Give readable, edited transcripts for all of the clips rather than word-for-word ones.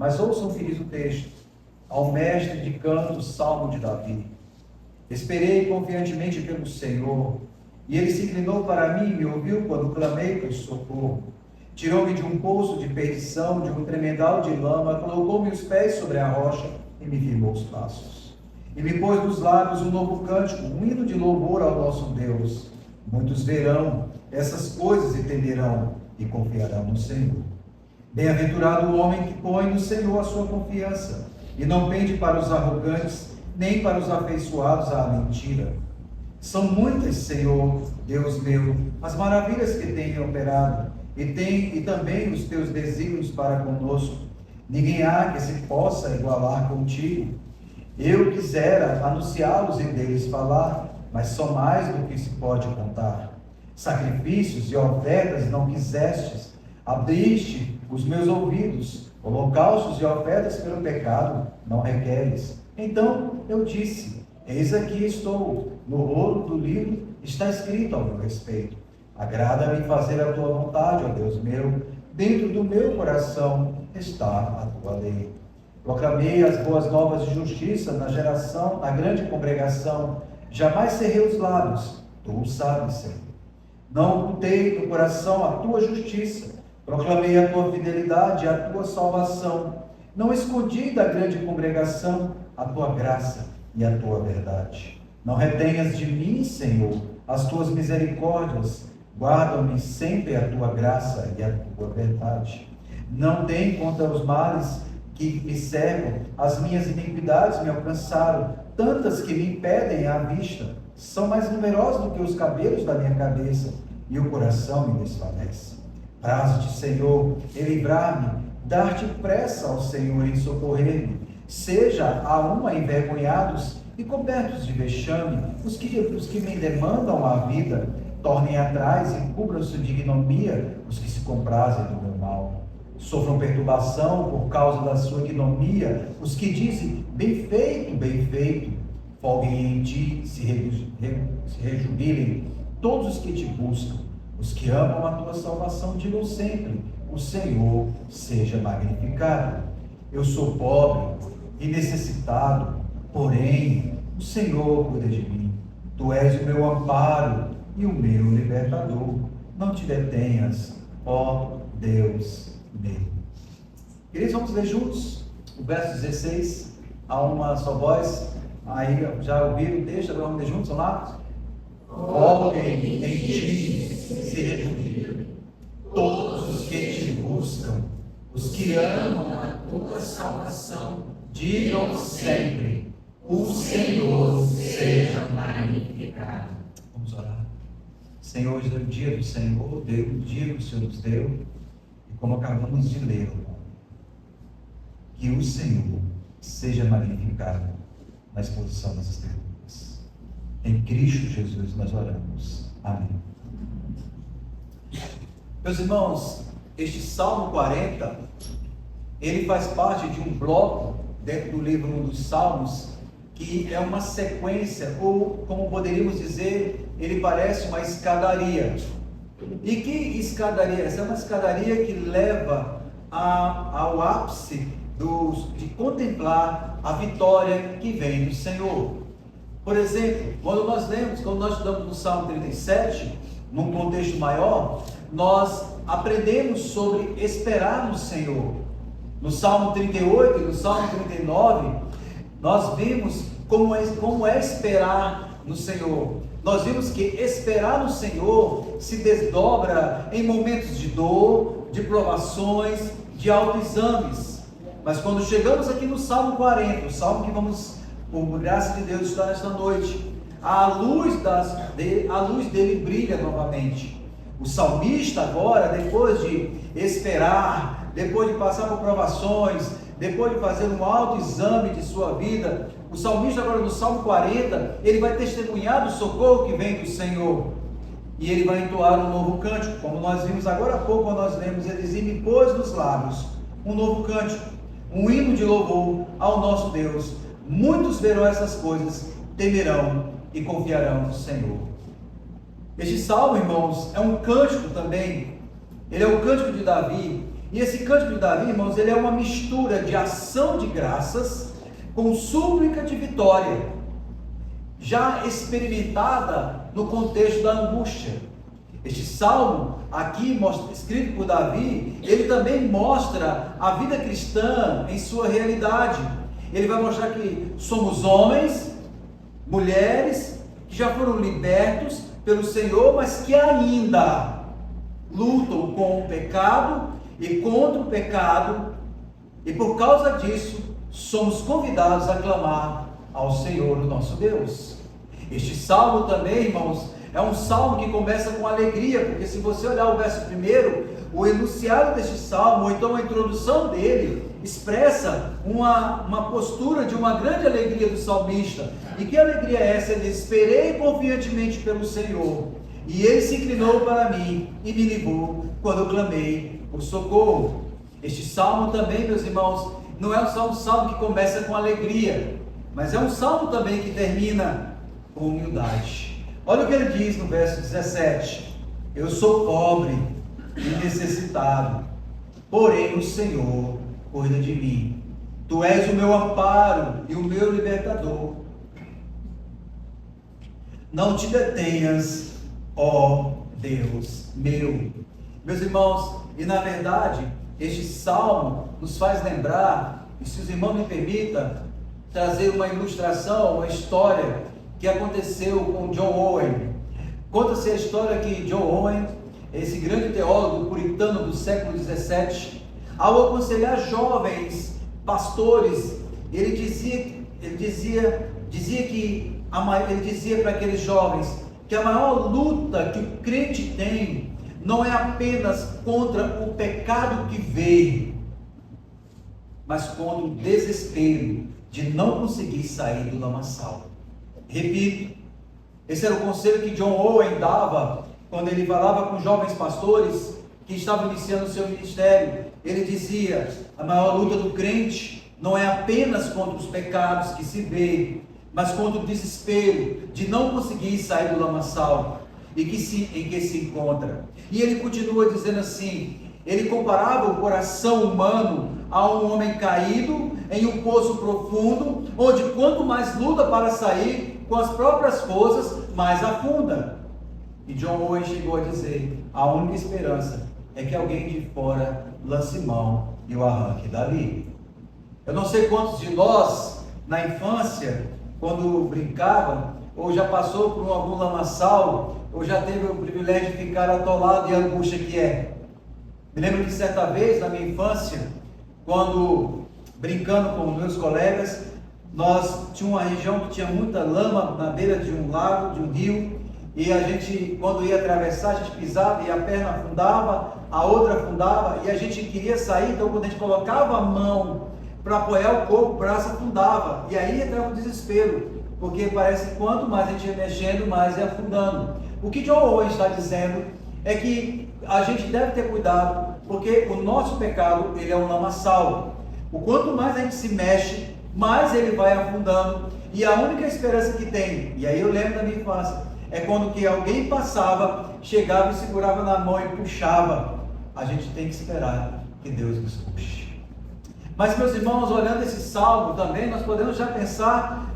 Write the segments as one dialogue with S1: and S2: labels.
S1: Mas ouçam o que diz o texto: ao mestre de canto, salmo de Davi. Esperei confiantemente pelo Senhor, e ele se inclinou para mim e me ouviu quando clamei por socorro. Tirou-me de um poço de perdição, de um tremedal de lama, colocou-me os pés sobre a rocha e me firmou os passos. E me pôs nos lábios um novo cântico, um hino de louvor ao nosso Deus. Muitos verão essas coisas e temerão e confiarão no Senhor. Bem-aventurado o homem que põe no Senhor a sua confiança e não pende para os arrogantes, nem para os afeiçoados à mentira. São muitas, Senhor, Deus meu, as maravilhas que tem operado, e também os teus desígnios para conosco. Ninguém há que se possa igualar contigo. Eu quisera anunciá-los e deles falar, mas são mais do que se pode contar. Sacrifícios e ofertas não quisestes, abriste os meus ouvidos. Holocaustos e ofertas pelo pecado não requeres. Então eu disse: eis aqui estou, no rolo do livro está escrito ao meu respeito. Agrada-me fazer a tua vontade, ó Deus meu, dentro do meu coração está a tua lei. Proclamei as boas novas de justiça na grande congregação, jamais cerrei os lábios, tu o sabes, Senhor. Não ocultei no coração a tua justiça, proclamei a tua fidelidade e a tua salvação. Não escondi da grande congregação a tua graça e a tua verdade. Não retenhas de mim, Senhor, as tuas misericórdias. Guarda-me sempre a tua graça e a tua verdade. Não tem contra os males que me cercam, as minhas iniquidades me alcançaram, tantas que me impedem a vista. São mais numerosos do que os cabelos da minha cabeça, e o coração me desfalece. Prazo-te, Senhor, em livrar-me, dar-te pressa ao Senhor em socorrer-me. Seja a uma envergonhados e cobertos de vexame os que me demandam a vida, tornem atrás e cubram-se de ignomia os que se comprazem do meu mal. Sofram perturbação por causa da sua ignomia os que dizem: bem feito, folguem em ti, se rejubilem todos os que te buscam. Os que amam a tua salvação digam sempre: o Senhor seja magnificado. Eu sou pobre e necessitado, porém o Senhor cuida de mim. Tu és o meu amparo e o meu libertador. Não te detenhas, ó Deus meu. Queridos, vamos ler juntos o verso 16, a uma só voz. Aí já ouviram o texto, agora vamos ler juntos, vamos lá? Voltem em ti, se rejubilem todos os que te buscam, os que amam a tua salvação, digam sempre: o Senhor seja magnificado. Vamos orar. Senhor, hoje é o dia do Senhor, o dia que o Senhor nos deu, e como acabamos de ler, que o Senhor seja magnificado na exposição das Escrituras. Em Cristo Jesus nós oramos. Amém. Meus irmãos, este Salmo 40, ele faz parte de um bloco dentro do livro dos Salmos, que é uma sequência, ou como poderíamos dizer, ele parece uma escadaria. E que escadaria? Essa é uma escadaria que leva ao ápice de contemplar a vitória que vem do Senhor. Por exemplo, quando nós estudamos no Salmo 37, num contexto maior, nós aprendemos sobre esperar no Senhor. No Salmo 38 e no Salmo 39, nós vimos como é esperar no Senhor. Nós vimos que esperar no Senhor se desdobra em momentos de dor, de provações, de autoexames. Mas quando chegamos aqui no Salmo 40, o Salmo que vamos, por graça de Deus, estudar nesta noite, a luz dele brilha novamente. O salmista agora, depois de esperar, depois de passar por provações, depois de fazer um autoexame de sua vida, o salmista agora no Salmo 40, ele vai testemunhar do socorro que vem do Senhor. E ele vai entoar um novo cântico, como nós vimos agora há pouco, quando nós lemos, ele diz: e me pôs nos lábios um novo cântico, um hino de louvor ao nosso Deus. Muitos verão essas coisas, temerão e confiarão no Senhor. Este salmo, irmãos, é um cântico também. Ele é o cântico de Davi. E esse cântico de Davi, irmãos, ele é uma mistura de ação de graças com súplica de vitória, já experimentada no contexto da angústia. Este salmo aqui, escrito por Davi, ele também mostra a vida cristã em sua realidade. Ele vai mostrar que somos homens, mulheres, que já foram libertos pelo Senhor, mas que ainda lutam com o pecado e contra o pecado, e por causa disso, somos convidados a clamar ao Senhor, o nosso Deus. Este salmo também, irmãos, é um salmo que começa com alegria, porque se você olhar o verso primeiro, o enunciado deste salmo, ou então a introdução dele, expressa uma postura de uma grande alegria do salmista. E que alegria é essa? Ele diz: esperei confiantemente pelo Senhor, e ele se inclinou para mim e me livrou quando eu clamei por socorro. Este salmo também, meus irmãos, não é só um salmo que começa com alegria, mas é um salmo também que termina com humildade. Olha o que ele diz no verso 17: eu sou pobre e necessitado, porém o Senhor cuida de mim. Tu és o meu amparo e o meu libertador. Não te detenhas, ó Deus meu. Meus irmãos, e na verdade, este salmo nos faz lembrar, e se os irmãos me permitam, trazer uma ilustração, uma história que aconteceu com John Owen. Conta-se a história que John Owen, esse grande teólogo puritano do século 17, ao aconselhar jovens pastores, ele dizia para aqueles jovens que a maior luta que o crente tem não é apenas contra o pecado que veio, mas contra o desespero de não conseguir sair do lamaçal. Repito, esse era o conselho que John Owen dava quando ele falava com jovens pastores que estavam iniciando o seu ministério. Ele dizia: a maior luta do crente não é apenas contra os pecados que se vê, mas contra o desespero de não conseguir sair do lamaçal em que se encontra. E ele continua dizendo assim, ele comparava o coração humano a um homem caído em um poço profundo, onde quanto mais luta para sair com as próprias forças, mais afunda. E John Owen chegou a dizer: a única esperança é que alguém de fora lance mão e o arranque dali. Eu não sei quantos de nós, na infância, quando brincava, ou já passou por algum lamaçal, ou já teve o privilégio de ficar atolado e a angústia que é. Me lembro que certa vez, na minha infância, quando brincando com meus colegas, nós tínhamos uma região que tinha muita lama na beira de um lago, de um rio, e a gente, quando ia atravessar, a gente pisava e a perna afundava, a outra afundava, e a gente queria sair, então quando a gente colocava a mão para apoiar o corpo, o braço afundava, e aí entrava o desespero, porque parece que quanto mais a gente ia mexendo, mais ia afundando. O que John Owen está dizendo é que a gente deve ter cuidado, porque o nosso pecado, ele é um lamaçal. O quanto mais a gente se mexe, mais ele vai afundando, e a única esperança que tem, e aí eu lembro da minha infância, é quando que alguém passava, chegava e segurava na mão e puxava. A gente tem que esperar que Deus nos puxe. Mas, meus irmãos, olhando esse salmo também, nós podemos já pensar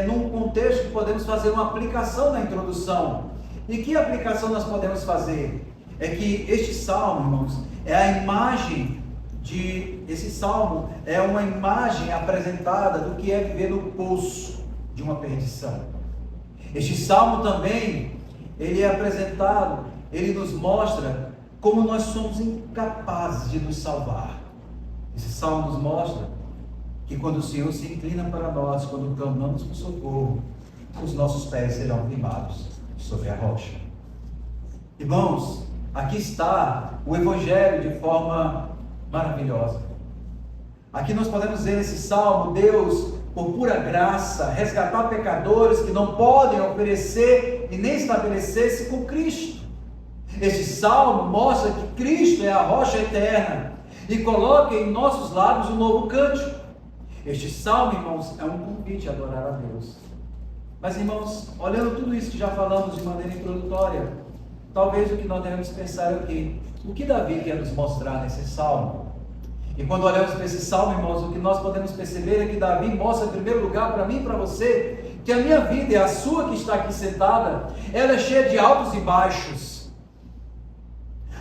S1: num contexto que podemos fazer uma aplicação na introdução. E que aplicação nós podemos fazer? É que este salmo, irmãos, é a imagem esse salmo é uma imagem apresentada do que é viver no poço de uma perdição. Este salmo também, ele é apresentado, ele nos mostra como nós somos incapazes de nos salvar. Esse salmo nos mostra que quando o Senhor se inclina para nós, quando clamamos por socorro, os nossos pés serão firmados sobre a rocha. Irmãos, aqui está o Evangelho de forma maravilhosa. Aqui nós podemos ver nesse salmo, Deus, por pura graça, resgatar pecadores que não podem oferecer e nem estabelecer-se com Cristo. Este salmo mostra que Cristo é a rocha eterna e coloca em nossos lábios um novo cântico. Este salmo, irmãos, é um convite a adorar a Deus. Mas, irmãos, olhando tudo isso que já falamos de maneira introdutória, talvez o que nós devemos pensar é o que Davi quer nos mostrar nesse salmo. E quando olhamos para esse salmo, irmãos, o que nós podemos perceber é que Davi mostra, em primeiro lugar, para mim e para você, que a minha vida e a sua que está aqui sentada, ela é cheia de altos e baixos.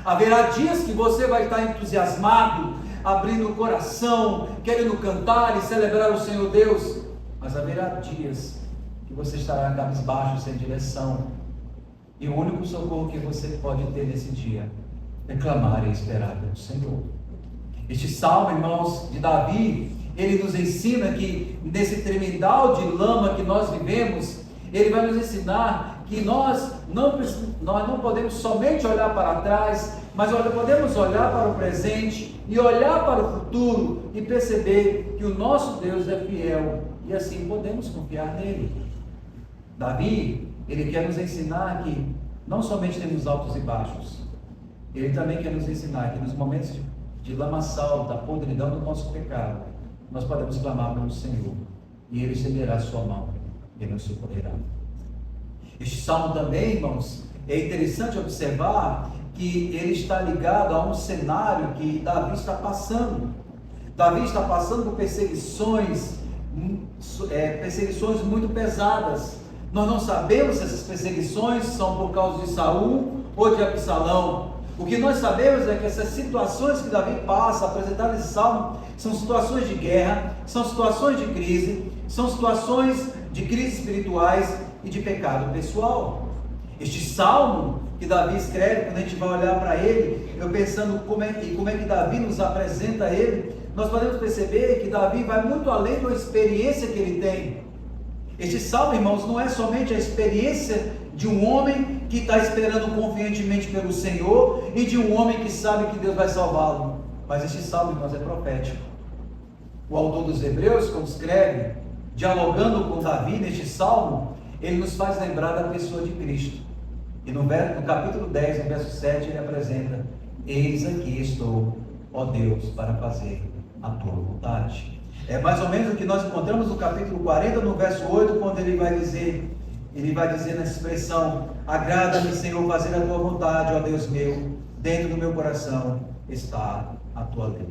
S1: Haverá dias que você vai estar entusiasmado, abrindo o coração, querendo cantar e celebrar o Senhor Deus, mas haverá dias que você estará cabisbaixo, sem direção, e o único socorro que você pode ter nesse dia é clamar e esperar pelo Senhor. Este salmo, irmãos, de Davi, ele nos ensina que nesse tremendal de lama que nós vivemos, ele vai nos ensinar que nós não podemos somente olhar para trás, mas podemos olhar para o presente e olhar para o futuro e perceber que o nosso Deus é fiel e assim podemos confiar nele. Davi, ele quer nos ensinar que não somente temos altos e baixos, ele também quer nos ensinar que nos momentos de lamaçal, da podridão do nosso pecado, nós podemos clamar pelo Senhor e ele estenderá a sua mão e nos socorrerá. Este salmo também, irmãos, é interessante observar que ele está ligado a um cenário que Davi está passando. Davi está passando por perseguições muito pesadas. Nós não sabemos se essas perseguições são por causa de Saul ou de Absalão. O que nós sabemos é que essas situações que Davi passa, apresentadas nesse salmo, são situações de guerra, são situações de crise, são situações de crises espirituais e de pecado pessoal. Este salmo que Davi escreve, quando a gente vai olhar para ele, eu pensando como é que Davi nos apresenta ele, nós podemos perceber que Davi vai muito além da experiência que ele tem. Este salmo, irmãos, não é somente a experiência de um homem que está esperando confiantemente pelo Senhor e de um homem que sabe que Deus vai salvá-lo, mas este salmo, irmãos, é profético. O autor dos Hebreus, quando escreve, dialogando com Davi neste salmo, ele nos faz lembrar da pessoa de Cristo. E no capítulo 10, no verso 7, ele apresenta: eis aqui estou, ó Deus, para fazer a tua vontade. É mais ou menos o que nós encontramos no capítulo 40, no verso 8, quando ele vai dizer nessa expressão: agrada-me, Senhor, fazer a tua vontade, ó Deus meu, dentro do meu coração está a tua lei.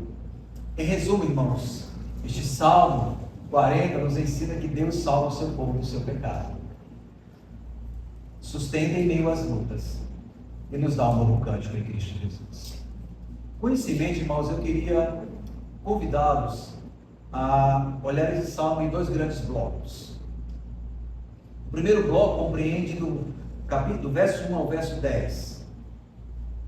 S1: Em resumo, irmãos, este Salmo 40 nos ensina que Deus salva o seu povo do seu pecado, sustenta em meio às lutas e nos dá um novo cântico em Cristo Jesus. Com isso em mente, irmãos, eu queria convidá-los a olhar esse salmo em dois grandes blocos. O primeiro bloco compreende do verso 1 ao verso 10.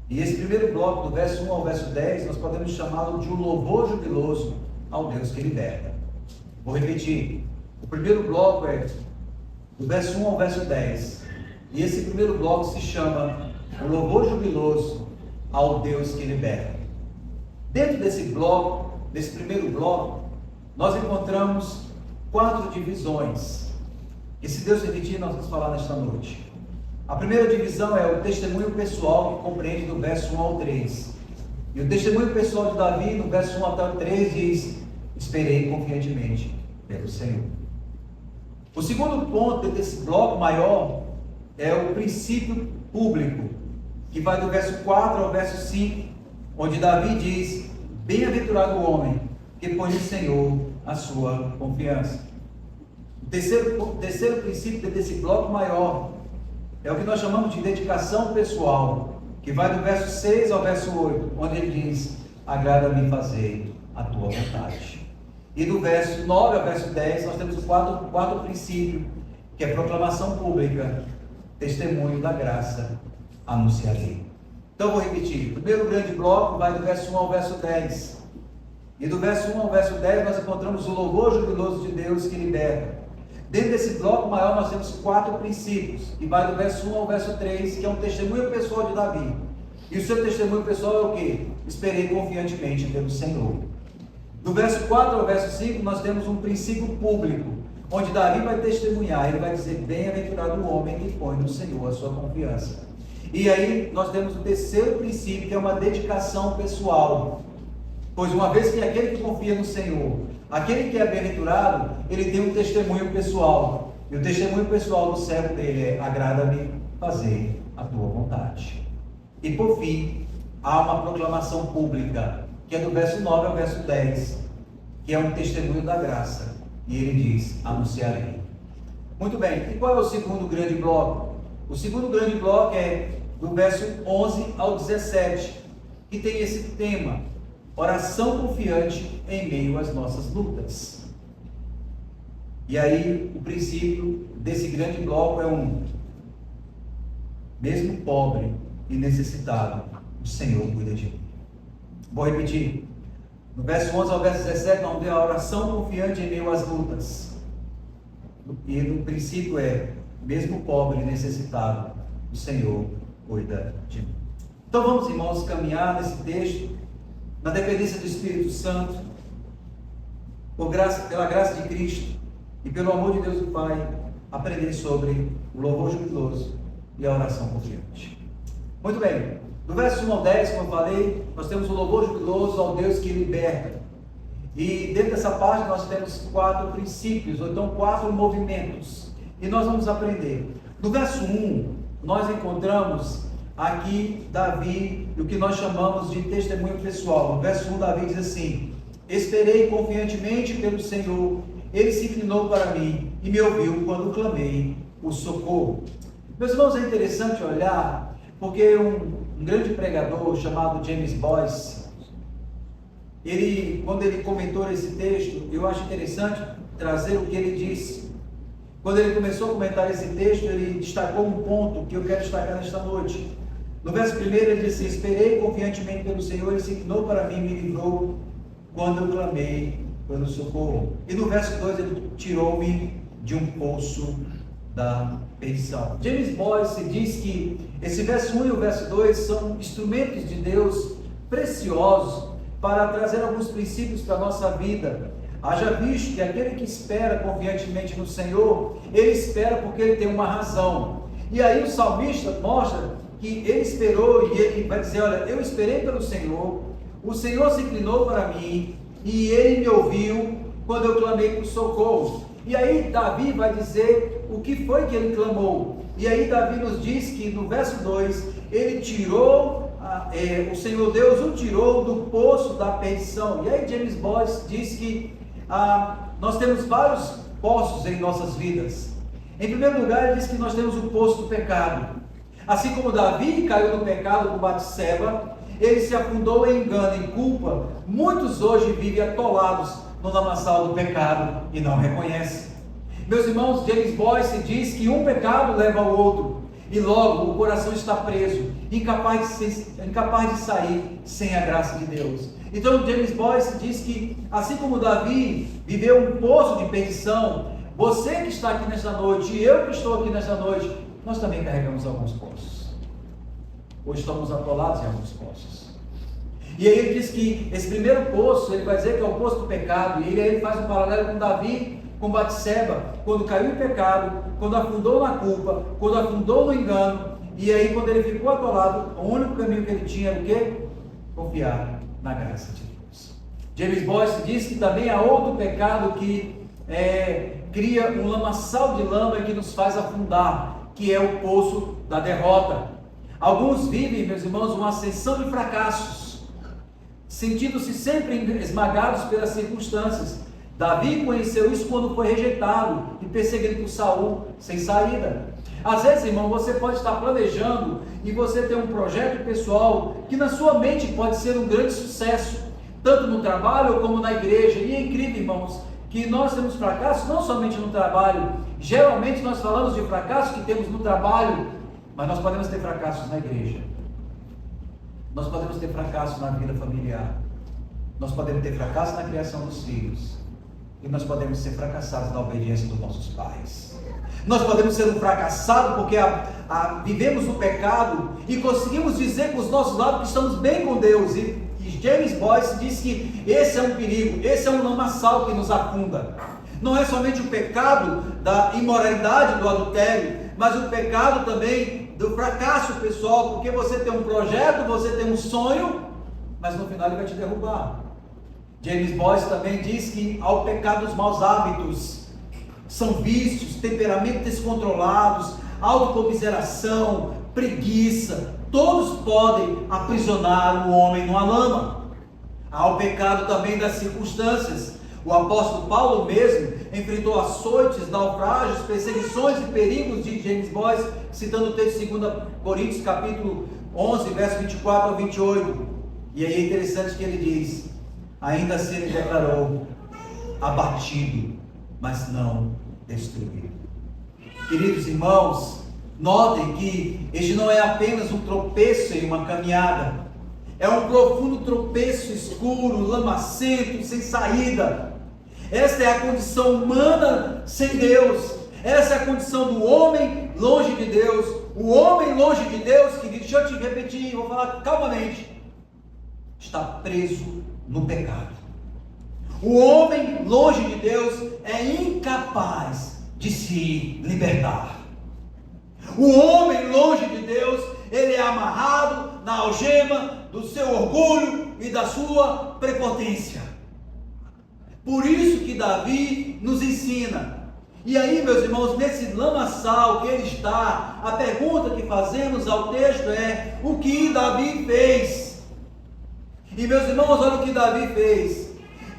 S1: E esse primeiro bloco, do verso 1 ao verso 10, nós podemos chamá-lo de um louvor jubiloso ao Deus que liberta. Vou repetir. O primeiro bloco é do verso 1 ao verso 10. E esse primeiro bloco se chama o louvor jubiloso ao Deus que liberta. Dentro desse primeiro bloco, nós encontramos 4 divisões, que, se Deus permitir, nós vamos falar nesta noite. A primeira divisão é o testemunho pessoal, que compreende do verso 1 ao 3. E o testemunho pessoal de Davi, no verso 1 até o 3, diz: esperei confiantemente pelo Senhor. O segundo ponto desse bloco maior é o princípio público, que vai do verso 4 ao verso 5, onde Davi diz: bem-aventurado o homem que põe no Senhor a sua confiança. O terceiro princípio desse bloco maior é o que nós chamamos de dedicação pessoal, que vai do verso 6 ao verso 8, onde ele diz: agrada-me fazer a tua vontade. E do verso 9 ao verso 10, nós temos o quarto princípio, que é proclamação pública, testemunho da graça, anunciarei. Então vou repetir. O primeiro grande bloco vai do verso 1 ao verso 10. E do verso 1 ao verso 10 nós encontramos o louvor jubiloso de Deus que liberta. Dentro desse bloco maior nós temos 4 princípios, que vai do verso 1 ao verso 3, que é um testemunho pessoal de Davi. E o seu testemunho pessoal é o quê? Esperei confiantemente pelo Senhor. Do verso 4 ao verso 5 nós temos um princípio público, onde Davi vai testemunhar, ele vai dizer: bem-aventurado o homem que põe no Senhor a sua confiança. E aí nós temos o terceiro princípio, que é uma dedicação pessoal. Pois uma vez que aquele que confia no Senhor, aquele que é bem-aventurado, ele tem um testemunho pessoal. E o testemunho pessoal do servo dele é: agrada-me fazer a tua vontade. E por fim, há uma proclamação pública, que é do verso 9 ao verso 10, que é um testemunho da graça. E ele diz: anunciarei. Muito bem, e qual é o segundo grande bloco? O segundo grande bloco é do verso 11 ao 17, que tem esse tema: oração confiante em meio às nossas lutas. E aí, o princípio desse grande bloco é mesmo pobre e necessitado, o Senhor cuida de mim. Vou repetir. No verso 11 ao verso 17, nós vamos ver a oração confiante em meio às lutas. E no princípio é, mesmo pobre e necessitado, o Senhor cuida de mim. Então vamos, irmãos, caminhar nesse texto, na dependência do Espírito Santo, pela graça de Cristo e pelo amor de Deus o Pai, aprender sobre o louvor jubiloso e a oração confiante. Muito bem, do verso 1 ao 10, como eu falei, nós temos o louvor jubiloso ao Deus que liberta. E dentro dessa parte nós temos 4 princípios, ou então 4 movimentos. E nós vamos aprender. No verso 1, nós encontramos aqui Davi, o que nós chamamos de testemunho pessoal. No verso 1, Davi diz assim: esperei confiantemente pelo Senhor, ele se inclinou para mim e me ouviu quando clamei o socorro. Meus irmãos, é interessante olhar, porque um grande pregador chamado James Boyce, quando ele comentou esse texto, eu acho interessante trazer o que ele disse. Quando ele começou a comentar esse texto, ele destacou um ponto que eu quero destacar nesta noite. No verso 1 ele disse: esperei confiantemente pelo Senhor, ele se inclinou para mim e me livrou quando eu clamei pelo socorro. E no verso 2 ele tirou-me de um poço da perdição. James Boyce diz que esse verso 1 e o verso 2 são instrumentos de Deus preciosos para trazer alguns princípios para a nossa vida. Haja visto que aquele que espera confiantemente no Senhor, ele espera porque ele tem uma razão. E aí o salmista mostra que ele esperou, e ele vai dizer: olha, eu esperei pelo Senhor, o Senhor se inclinou para mim, e ele me ouviu quando eu clamei por socorro. E aí Davi vai dizer o que foi que ele clamou. E aí Davi nos diz que no verso 2, ele tirou, o Senhor Deus o tirou do poço da perdição. E aí James Boyce diz que nós temos vários poços em nossas vidas. Em primeiro lugar, ele diz que nós temos o poço do pecado. Assim como Davi caiu no pecado com Batseba, ele se afundou em engano, em culpa. Muitos hoje vivem atolados no lamaçal do pecado e não reconhecem. Meus irmãos, James Boyce diz que um pecado leva ao outro, e logo o coração está preso, incapaz de sair sem a graça de Deus. Então James Boyce diz que, assim como Davi viveu um poço de perdição, você que está aqui nesta noite, e eu que estou aqui nesta noite, nós também carregamos alguns poços, ou estamos atolados em alguns poços. E aí ele diz que esse primeiro poço, ele vai dizer que é o poço do pecado, e aí ele faz um paralelo com Davi, com Batseba, quando caiu em pecado, quando afundou na culpa, quando afundou no engano, e aí quando ele ficou atolado, o único caminho que ele tinha era o quê? Confiar na graça de Deus. James Boyce diz que também há outro pecado que cria um lamaçal de lama e que nos faz afundar, que é o poço da derrota. Alguns vivem, meus irmãos, uma ascensão de fracassos, sentindo-se sempre esmagados pelas circunstâncias. Davi conheceu isso quando foi rejeitado e perseguido por Saul, sem saída. Às vezes, irmão, você pode estar planejando e você tem um projeto pessoal que na sua mente pode ser um grande sucesso, tanto no trabalho como na igreja. E é incrível, irmãos, que nós temos fracassos não somente no trabalho. Geralmente nós falamos de fracassos que temos no trabalho, mas nós podemos ter fracassos na igreja. Nós podemos ter fracassos na vida familiar. Nós podemos ter fracasso na criação dos filhos. E nós podemos ser fracassados na obediência dos nossos pais. Nós podemos ser um fracassado porque vivemos no pecado e conseguimos dizer com os nossos lábios que estamos bem com Deus. E James Boyce diz que esse é um perigo, esse é um lamaçal que nos afunda. Não é somente o pecado da imoralidade, do adultério, mas o pecado também do fracasso pessoal, porque você tem um projeto, você tem um sonho, mas no final ele vai te derrubar. James Boyce também diz que ao pecado dos maus hábitos, são vícios, temperamentos descontrolados, autocomiseração, preguiça,
S2: todos podem aprisionar o homem numa lama. Há o pecado também das circunstâncias. O apóstolo Paulo mesmo enfrentou açoites, naufrágios, perseguições e perigos de James Boyce, citando o texto de 2 Coríntios capítulo 11, verso 24 ao 28. E aí é interessante que ele diz: ainda assim ele declarou, abatido, mas não destruído. Queridos irmãos, notem que este não é apenas um tropeço em uma caminhada, é um profundo tropeço escuro, lamacento, sem saída. Esta é a condição humana sem Deus. Essa é a condição do homem longe de Deus. O homem longe de Deus, querido, deixa eu te repetir, vou falar calmamente, está preso no pecado. O homem longe de Deus é incapaz de se libertar. O homem longe de Deus, ele é amarrado na algema do seu orgulho e da sua prepotência. Por isso que Davi nos ensina. E aí, meus irmãos, nesse lamaçal que ele está, a pergunta que fazemos ao texto é: o que Davi fez? E meus irmãos, olha o que Davi fez.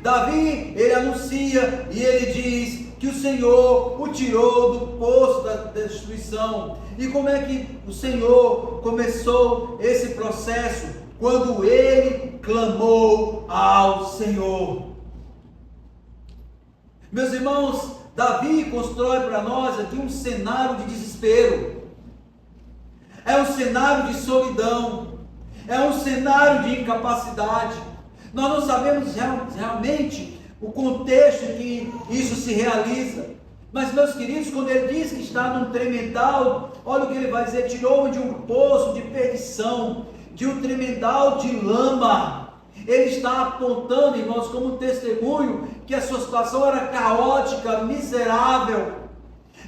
S2: Davi, ele anuncia e ele diz que o Senhor o tirou do poço da destruição. E como é que o Senhor começou esse processo? Quando ele clamou ao Senhor. Meus irmãos, Davi constrói para nós aqui um cenário de desespero. É um cenário de solidão. É um cenário de incapacidade. Nós não sabemos realmente o contexto em que isso se realiza. Mas, meus queridos, quando ele diz que está num tremendal, olha o que ele vai dizer: tirou-me de um poço de perdição, de um tremendal de lama. Ele está apontando, irmãos, como testemunho que a sua situação era caótica, miserável.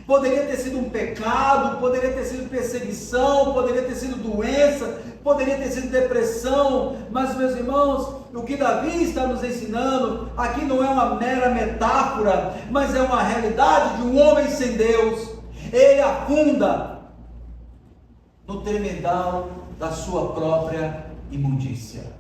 S2: Poderia ter sido um pecado, poderia ter sido perseguição, poderia ter sido doença, poderia ter sido depressão. Mas, meus irmãos, o que Davi está nos ensinando aqui não é uma mera metáfora, mas é uma realidade de um homem sem Deus. Ele afunda no tremendal da sua própria imundícia.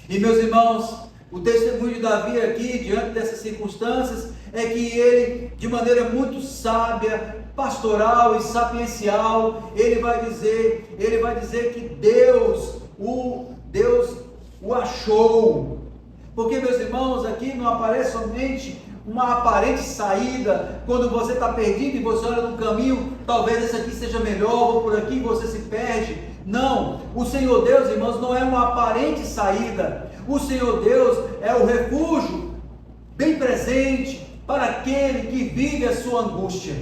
S2: E, meus irmãos, o testemunho de Davi aqui, diante dessas circunstâncias, é que ele, de maneira muito sábia, pastoral e sapiencial, ele vai dizer que Deus o achou. Porque, meus irmãos, aqui não aparece somente uma aparente saída. Quando você está perdido e você olha no caminho, talvez esse aqui seja melhor, vou por aqui, você se perde. Não, o Senhor Deus, irmãos, não é uma aparente saída. O Senhor Deus é o refúgio bem presente para aquele que vive a sua angústia.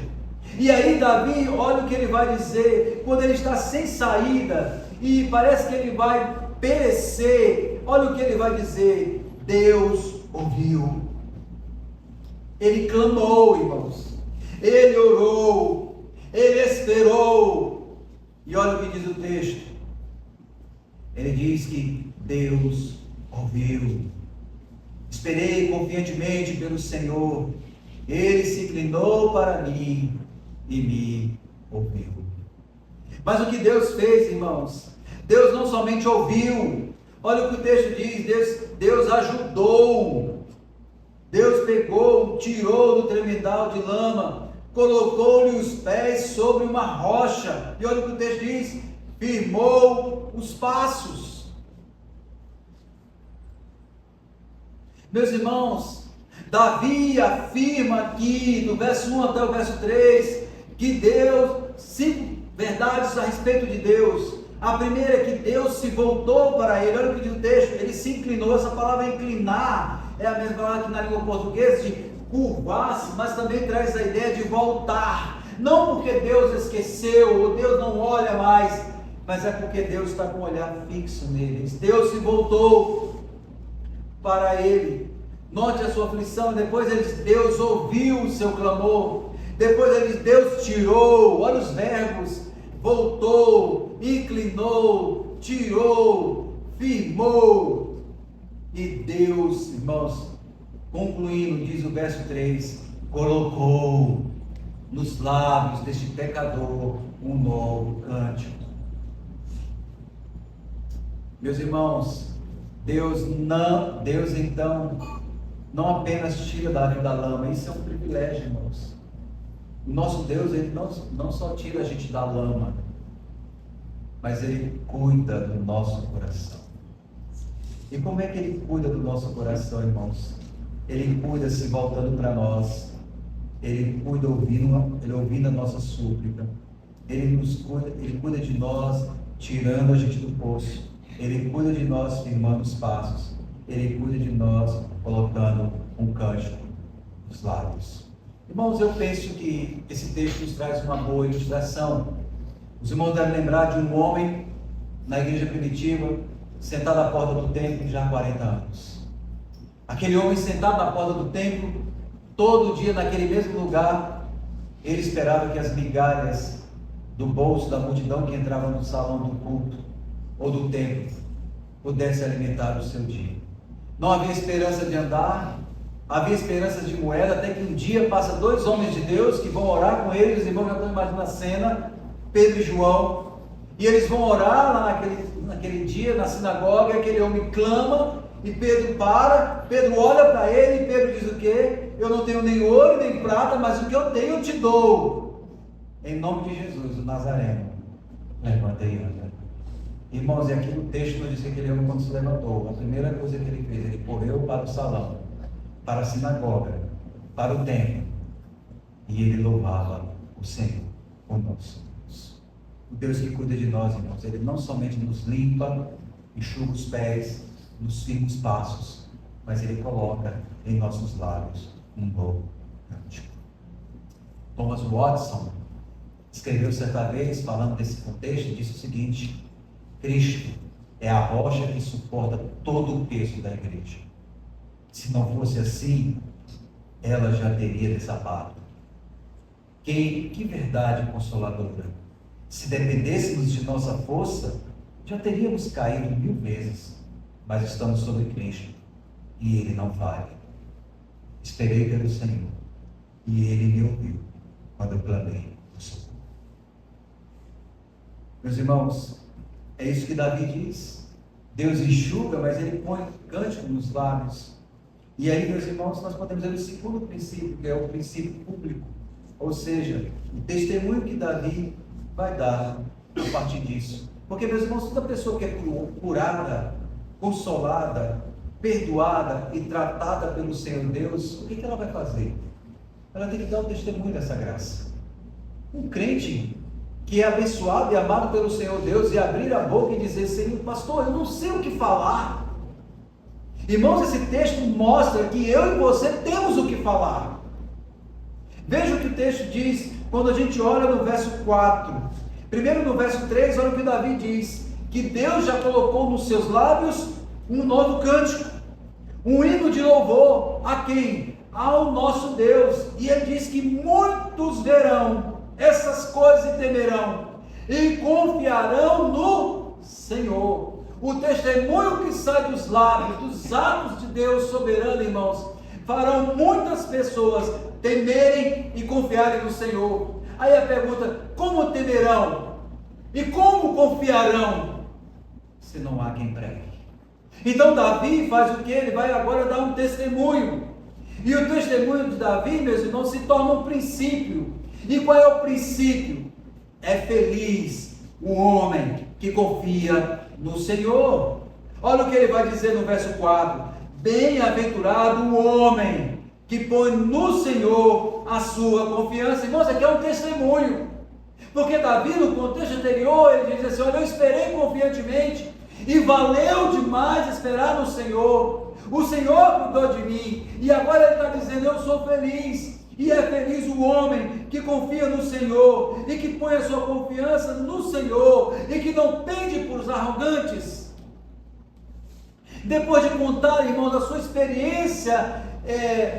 S2: E aí Davi, olha o que ele vai dizer, quando ele está sem saída, e parece que ele vai perecer, olha o que ele vai dizer: Deus ouviu. Ele clamou, irmãos, ele orou, ele esperou. E olha o que diz o texto. Ele diz que Deus ouviu. Esperei confiantemente pelo Senhor. Ele se inclinou para mim e me ouviu. Mas o que Deus fez, irmãos? Deus não somente ouviu. Olha o que o texto diz. Deus ajudou. Deus pegou, tirou do tremendal de lama, colocou-lhe os pés sobre uma rocha. E olha o que o texto diz: firmou os passos. Meus irmãos, Davi afirma aqui, do verso 1 até o verso 3, que Deus, 5 verdades a respeito de Deus. A primeira é que Deus se voltou para ele. Olha o que diz o texto: ele se inclinou. Essa palavra inclinar é a mesma palavra que na língua portuguesa de curvar-se, mas também traz a ideia de voltar. Não porque Deus esqueceu, ou Deus não olha mais, mas é porque Deus está com o olhar fixo nele. Deus se voltou para ele. Note a sua aflição. Depois ele diz: Deus ouviu o seu clamor. Depois ele diz: Deus tirou. Olha os verbos: voltou, inclinou, tirou, firmou. E Deus, irmãos, concluindo, diz o verso 3, colocou nos lábios deste pecador um novo cântico.
S1: Meus irmãos, Deus então não apenas tira Davi da lama, isso é um privilégio, irmãos. O nosso Deus, ele não só tira a gente da lama, mas ele cuida do nosso coração. E como é que ele cuida do nosso coração, irmãos? Ele cuida se voltando para nós, ele cuida ouvindo a nossa súplica, ele cuida de nós tirando a gente do poço, ele cuida de nós firmando os passos, ele cuida de nós colocando um cântico nos lábios. Irmãos, eu penso que esse texto nos traz uma boa ilustração. Os irmãos devem lembrar de um homem na igreja primitiva, sentado à porta do templo já há 40 anos. Aquele homem sentado na porta do templo, todo dia naquele mesmo lugar, ele esperava que as migalhas do bolso da multidão que entrava no salão do culto ou do templo pudesse alimentar o seu dia. Não havia esperança de andar, havia esperança de moeda, até que um dia passa 2 homens de Deus que vão orar com ele. Os irmãos já estão imaginando a cena, Pedro e João, e eles vão orar lá naquele dia na sinagoga. Aquele homem clama e Pedro para, Pedro olha para ele e Pedro diz o quê? Eu não tenho nem ouro nem prata, mas o que eu tenho eu te dou. Em nome de Jesus, o Nazareno, levanta e anda. Irmãos, e aqui no texto nos diz que aquele homem, quando se levantou, a primeira coisa que ele fez, ele correu para o salão, para a sinagoga, para o templo, e ele louvava o Senhor, o nosso Deus. O Deus que cuida de nós, irmãos, ele não somente nos limpa, enxuga os pés, nos firma os passos, mas ele coloca em nossos lábios um novo cântico. Thomas Watson escreveu certa vez, falando desse contexto, disse o seguinte: Cristo é a rocha que suporta todo o peso da igreja. Se não fosse assim, ela já teria desabado. Que verdade consoladora! Se dependêssemos de nossa força, já teríamos caído 1000 vezes, mas estamos sobre Cristo e Ele não falha. Esperei pelo Senhor e Ele me ouviu quando eu clamei por socorro. Meus irmãos, é isso que Davi diz. Deus enxuga, mas Ele põe cântico nos lábios. E aí, meus irmãos, nós podemos ver o segundo princípio, que é o princípio público. Ou seja, o testemunho que Davi vai dar a partir disso. Porque, meus irmãos, toda pessoa que é curada, consolada, perdoada e tratada pelo Senhor Deus, o que ela vai fazer? Ela tem que dar o testemunho dessa graça. Um crente que é abençoado e amado pelo Senhor Deus e abrir a boca e dizer: Senhor, pastor, eu não sei o que falar. Irmãos, esse texto mostra que eu e você temos o que falar. Veja o que o texto diz quando a gente olha no verso 4. Primeiro no verso 3, olha o que Davi diz: que Deus já colocou nos seus lábios um novo cântico, um hino de louvor. A quem? Ao nosso Deus. E ele diz que muitos verão essas coisas e temerão e confiarão no Senhor. O testemunho que sai dos lábios, dos atos de Deus soberano, irmãos, farão muitas pessoas temerem e confiarem no Senhor. Aí a pergunta: como temerão e como confiarão se não há quem pregue? Então Davi faz o que? Ele vai agora dar um testemunho. E o testemunho de Davi, meus irmãos, se torna um princípio. E qual é o princípio? É feliz o homem que confia no Senhor. Olha o que ele vai dizer no verso 4: bem-aventurado o homem que põe no Senhor a sua confiança. Irmãos, aqui é um testemunho. Porque Davi, no contexto anterior, ele diz assim: olha, eu esperei confiantemente e valeu demais esperar no Senhor. O Senhor cuidou de mim. E agora ele está dizendo: eu sou feliz. E é feliz o homem que confia no Senhor e que põe a sua confiança no Senhor e que não pende por os arrogantes. Depois de contar, irmãos, a sua experiência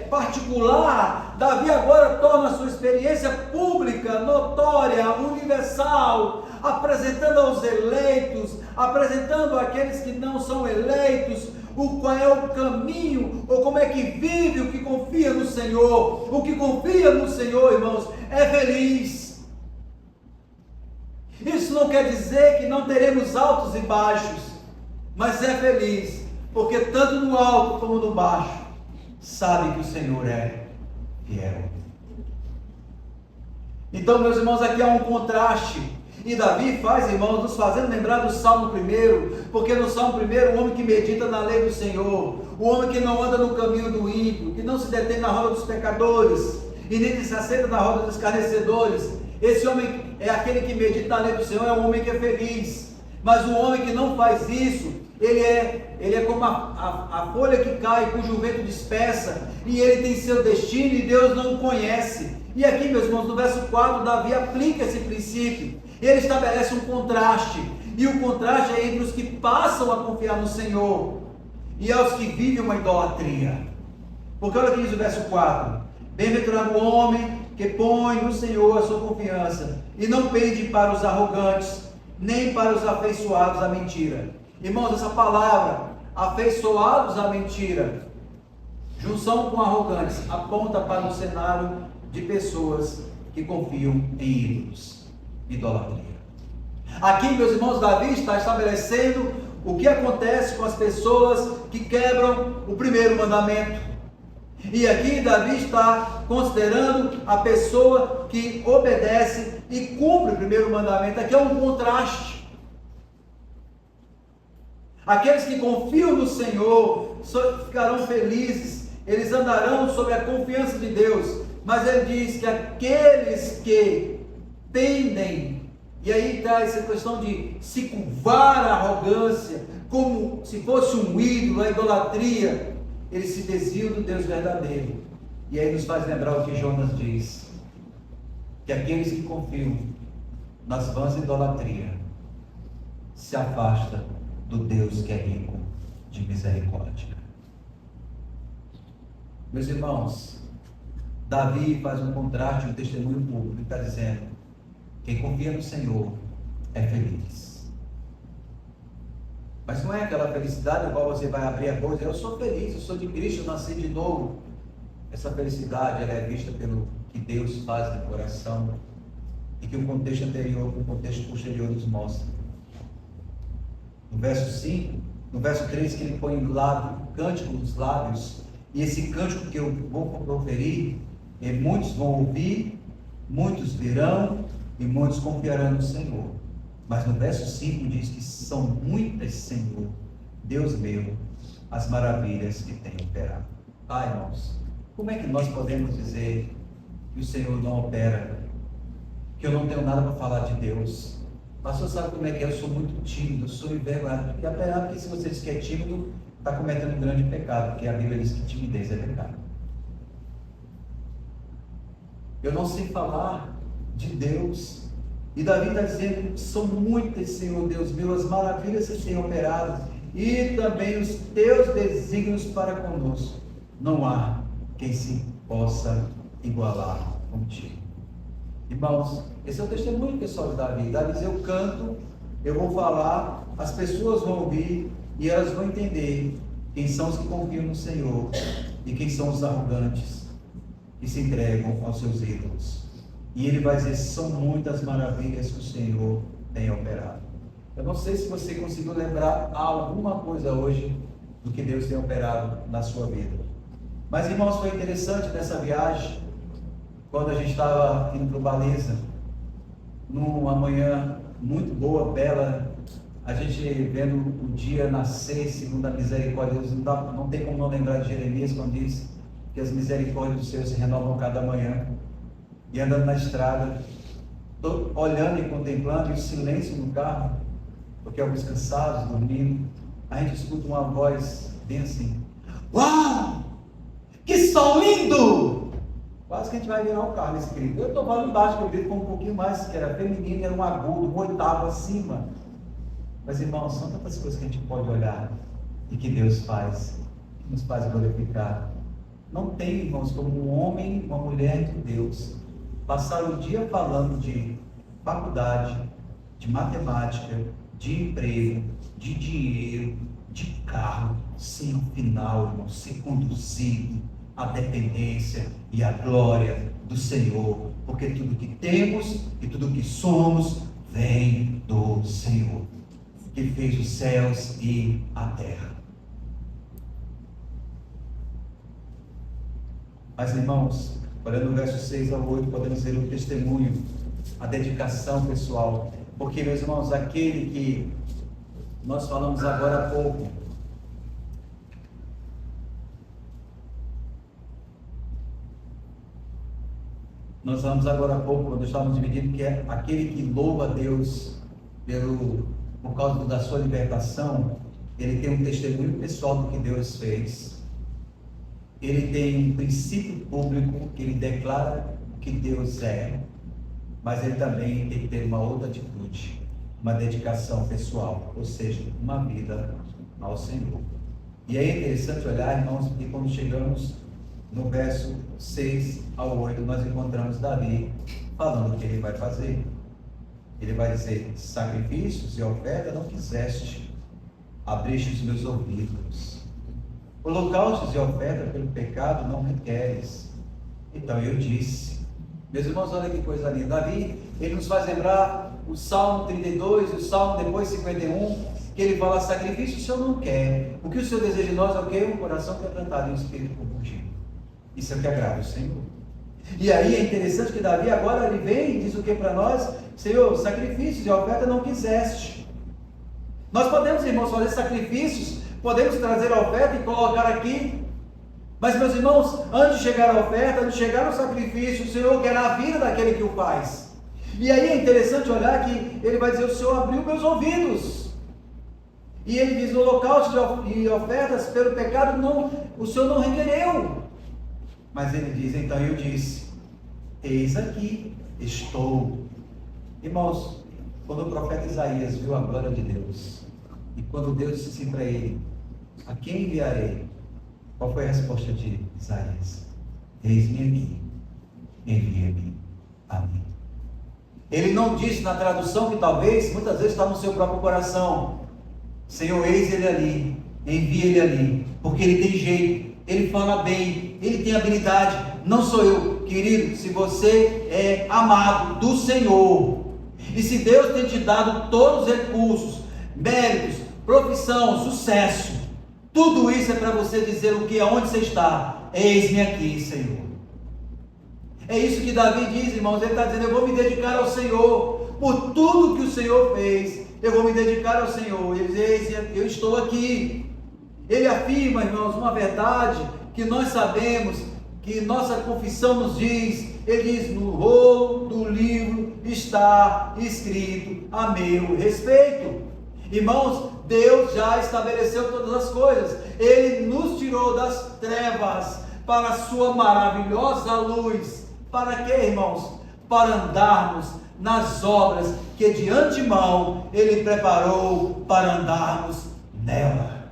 S1: particular, Davi agora torna a sua experiência pública, notória, universal, apresentando aos eleitos, apresentando àqueles que não são eleitos, qual é o caminho, ou como é que vive o que confia no Senhor. O que confia no Senhor, irmãos, é feliz. Isso não quer dizer que não teremos altos e baixos.
S2: mas é feliz, porque tanto no alto como no baixo, sabe que o Senhor é fiel. Então, meus irmãos, aqui há um contraste. E Davi faz, irmãos, nos fazendo lembrar do Salmo 1, porque no Salmo 1, o homem que medita na lei do Senhor, o homem que não anda no caminho do ímpio, que não se detém na roda dos pecadores, e nem se assenta na roda dos escarnecedores, esse homem é aquele que medita na lei do Senhor, é um homem que é feliz. Mas o homem que não faz isso, ele é como a folha que cai, cujo vento dispersa, e ele tem seu destino, e Deus não o conhece. E aqui, meus irmãos, no verso 4, Davi aplica esse princípio. Ele estabelece um contraste, e o contraste é entre os que passam a confiar no Senhor e aos que vivem uma idolatria. Porque olha o que diz o verso 4: bem-aventurado o homem que põe no Senhor a sua confiança, e não pende para os arrogantes, nem para os afeiçoados à mentira. Irmãos, essa palavra, afeiçoados à mentira, junção com arrogantes, aponta para um cenário de pessoas que confiam em ídolos, idolatria. Aqui, meus irmãos, Davi está estabelecendo o que acontece com as pessoas que quebram o primeiro mandamento. E aqui Davi está considerando a pessoa que obedece e cumpre o primeiro mandamento. Aqui é um contraste. Aqueles que confiam no Senhor ficarão felizes, eles andarão sobre a confiança de Deus. Mas ele diz que aqueles que pendem, e aí está essa questão de se curvar a arrogância, como se fosse um ídolo, a idolatria, eles se desviam do Deus verdadeiro. E aí nos faz lembrar o que Jonas diz, que aqueles que confiam nas vãs idolatrias se afastam do Deus que é rico de misericórdia. Meus irmãos, Davi faz um contraste, um testemunho público, está dizendo: quem confia no Senhor é feliz. Mas não é aquela felicidade igual você vai abrir a boca e dizer: eu sou feliz, eu sou de Cristo, eu nasci de novo. Essa felicidade, ela é vista pelo que Deus faz no coração, e que o contexto anterior, o contexto posterior nos mostra. No verso 5, no verso 3, que ele põe o cântico nos lábios, e esse cântico que eu vou proferir, muitos vão ouvir, muitos virão, e muitos confiarão no Senhor. Mas no verso 5 diz que são muitas, Senhor, Deus meu, as maravilhas que tem operado. Ah, irmãos, como é que nós podemos dizer que o Senhor não opera? Que eu não tenho nada para falar de Deus? Pastor, sabe como é que é? Eu sou muito tímido, eu sou envergonhado. Porque apesar que se você diz que é tímido, está cometendo um grande pecado, porque a Bíblia diz que timidez é pecado. Eu não sei falar de Deus. E Davi está dizendo: são muitas, Senhor Deus meu, as maravilhas que têm operado, e também os teus desígnios para conosco. Não há quem se possa igualar contigo. Irmãos, esse é o testemunho pessoal de Davi. Davi diz: eu canto, eu vou falar, as pessoas vão ouvir, e elas vão entender quem são os que confiam no Senhor, e quem são os arrogantes que se entregam aos seus ídolos. E ele vai dizer: são muitas maravilhas que o Senhor tem operado. Eu não sei se você conseguiu lembrar alguma coisa hoje do que Deus tem operado na sua vida. Mas, irmãos, foi interessante nessa viagem, quando a gente estava indo para o Baliza, numa manhã muito boa, bela, a gente vendo o dia nascer segundo a misericórdia de Deus. Não tem como não lembrar de Jeremias, quando diz que as misericórdias do Senhor se renovam cada manhã. E andando na estrada, olhando e contemplando, e o silêncio no carro, porque alguns cansados, dormindo, a gente escuta uma voz bem assim: uau, que som lindo! Quase que a gente vai virar o carro nesse grito. Eu estou falando baixo, que o grito foi um pouquinho mais, que era feminino, era um agudo, um oitavo acima. Mas, irmãos, são tantas coisas que a gente pode olhar e que Deus faz, que nos faz glorificar. Não tem, irmãos, como um homem, uma mulher de Deus, passar o dia falando de faculdade, de matemática, de emprego, de dinheiro, de carro, sem o final, irmão, ser conduzido à dependência e à glória do Senhor, porque tudo que temos e tudo que somos vem do Senhor.
S1: que fez os céus e a terra. Mas, irmãos, olhando o verso 6 ao 8, podemos ver o testemunho, a dedicação pessoal. Porque, meus irmãos, aquele que nós falamos agora há pouco, quando estávamos dividindo, que é aquele que louva a Deus por causa da sua libertação, ele tem um testemunho pessoal do que Deus fez. Ele tem um princípio público que ele declara o que Deus é, mas ele também tem que ter uma outra atitude, uma dedicação pessoal, ou seja, uma vida ao Senhor. E é interessante olhar, irmãos, porque quando chegamos no verso 6 ao 8, nós encontramos Davi falando o que ele vai fazer. Ele vai dizer: sacrifícios e oferta não quiseste, abriste os meus ouvidos. Holocaustos e oferta pelo pecado não requeres. Então eu disse. Meus irmãos, olha que coisa linda. Davi, ele nos faz lembrar o Salmo 32 e o Salmo depois 51, que ele fala: sacrifício o Senhor não quer. O que o Senhor deseja de nós é o quê? Um coração quebrantado e um espírito compungido. Isso é o que agrada o Senhor. E aí é interessante que Davi agora ele vem e diz o que para nós? Senhor, sacrifícios e oferta não quiseste. Nós podemos, irmãos, fazer sacrifícios, podemos trazer a oferta e colocar aqui, mas, meus irmãos, antes de chegar a oferta, antes de chegar no sacrifício, o Senhor quer a vida daquele que o faz. E aí é interessante olhar que ele vai dizer: o Senhor abriu meus ouvidos. E ele diz: holocaustos e ofertas pelo pecado não, o Senhor não requereu. Mas ele diz: então eu disse, eis aqui estou. Irmãos, quando o profeta Isaías viu a glória de Deus, e quando Deus disse assim para ele: a quem enviarei? Qual foi a resposta de Isaías? Eis-me aqui, envia-me a mim. Ele não disse na tradução que talvez, muitas vezes está no seu próprio coração: Senhor, eis ele ali, envia ele ali, porque ele tem jeito, ele fala bem, ele tem habilidade. Não sou eu, querido. Se você é amado do Senhor, e se Deus tem te dado todos os recursos, méritos, profissão, sucesso, tudo isso é para você dizer o que, aonde você está: eis-me aqui, Senhor. É isso que Davi diz, irmãos. Ele está dizendo: eu vou me dedicar ao Senhor, por tudo que o Senhor fez, eu vou me dedicar ao Senhor. Ele diz: eis, eu estou aqui. Ele afirma, irmãos, uma verdade que nós sabemos, que nossa confissão nos diz. Ele diz: no rolo do livro está escrito a meu respeito. Irmãos, Deus já estabeleceu todas as coisas. Ele nos tirou das trevas para a sua maravilhosa luz. Para quê, irmãos? Para andarmos nas obras que de antemão Ele preparou para andarmos nela.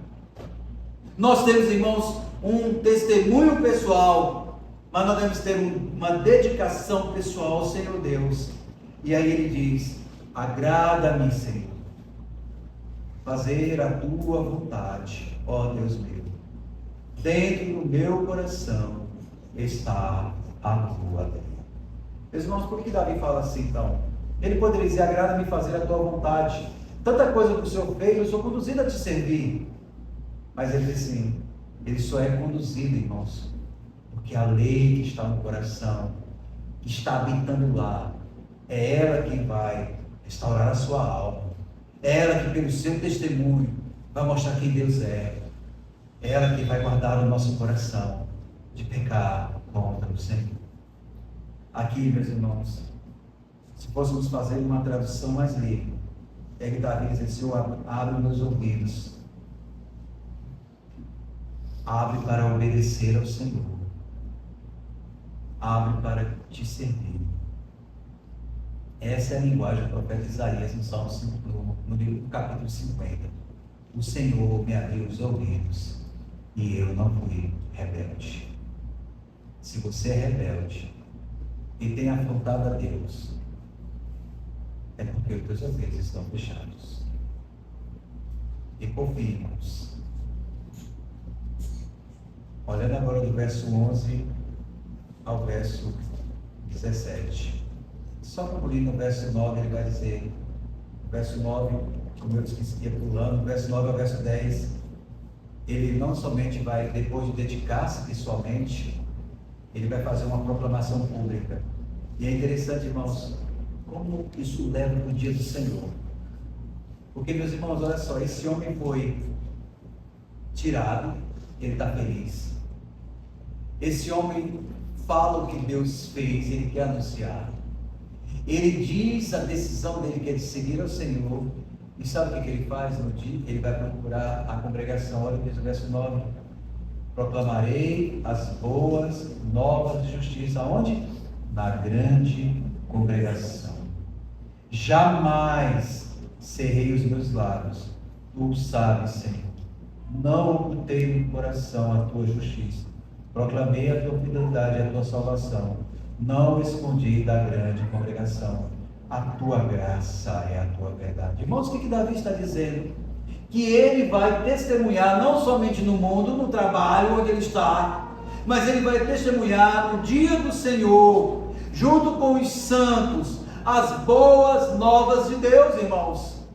S1: Nós temos, irmãos, um testemunho pessoal, mas nós devemos ter uma dedicação pessoal ao Senhor Deus. E aí ele diz: agrada-me, Senhor, fazer a tua vontade, ó Deus meu. Dentro do meu coração está a tua lei. Meus irmãos, por que Davi fala assim então? Ele poderia dizer: agrada-me fazer a tua vontade. Tanta coisa que o Senhor fez, eu sou conduzido a te servir. Mas ele diz assim: ele só é conduzido, irmãos, porque a lei que está no coração, que está habitando lá, é ela que vai restaurar a sua alma. É ela que, pelo seu testemunho, vai mostrar quem Deus é. É ela que vai guardar o nosso coração de pecar contra o Senhor. Aqui, meus irmãos, se fôssemos fazer uma tradução mais livre, é que Davi diz: Senhor, abre meus ouvidos, abre para obedecer ao Senhor, abre para te servir. Essa é a linguagem do profeta Isaías no Salmo 5, no capítulo 50. O Senhor me abriu os ouvidos e eu não fui rebelde. Se você é rebelde e tem afrontado a Deus, é porque os teus ouvidos estão fechados. E confie, irmãos. Olhando agora do verso 11 ao verso 17. Só concluindo no verso 9, ele vai dizer, verso 9, como eu disse que ia pulando, verso 9 ao verso 10, ele não somente vai, depois de dedicar-se pessoalmente, ele vai fazer uma proclamação pública. E é interessante, irmãos, como isso leva para o dia do Senhor. Porque, meus irmãos, olha só, esse homem foi tirado, ele está feliz. Esse homem fala o que Deus fez, ele quer anunciar. Ele diz a decisão dele, que é de seguir ao Senhor. E sabe o que ele faz no dia? Ele vai procurar a congregação. Olha o verso 9. Proclamarei as boas novas de justiça. Onde? Na grande congregação. Jamais cerrei os meus lábios. Tu o sabes, Senhor. Não ocultei no coração a tua justiça. Proclamei a tua fidelidade e a tua salvação. Não escondi da grande congregação. A tua graça é a tua verdade. Irmãos, o que Davi está dizendo? Que ele vai testemunhar não somente no mundo, no trabalho onde ele está, mas ele vai testemunhar no dia do Senhor, junto com os santos, as boas novas de Deus, irmãos.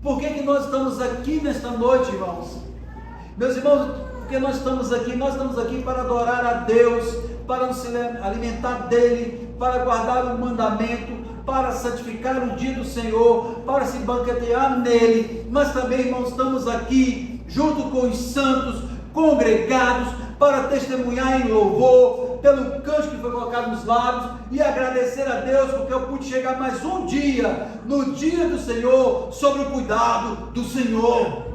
S1: Por que nós estamos aqui nesta noite, irmãos? Meus irmãos, porque nós estamos aqui para adorar a Deus, para nos alimentar dele, para guardar o mandamento, para santificar o dia do Senhor, para se banquetear nele. Mas também, irmãos, estamos aqui junto com os santos, congregados, para testemunhar em louvor, pelo canto que foi colocado nos lábios, e agradecer a Deus, porque eu pude chegar mais um dia, no dia do Senhor, sobre o cuidado do Senhor.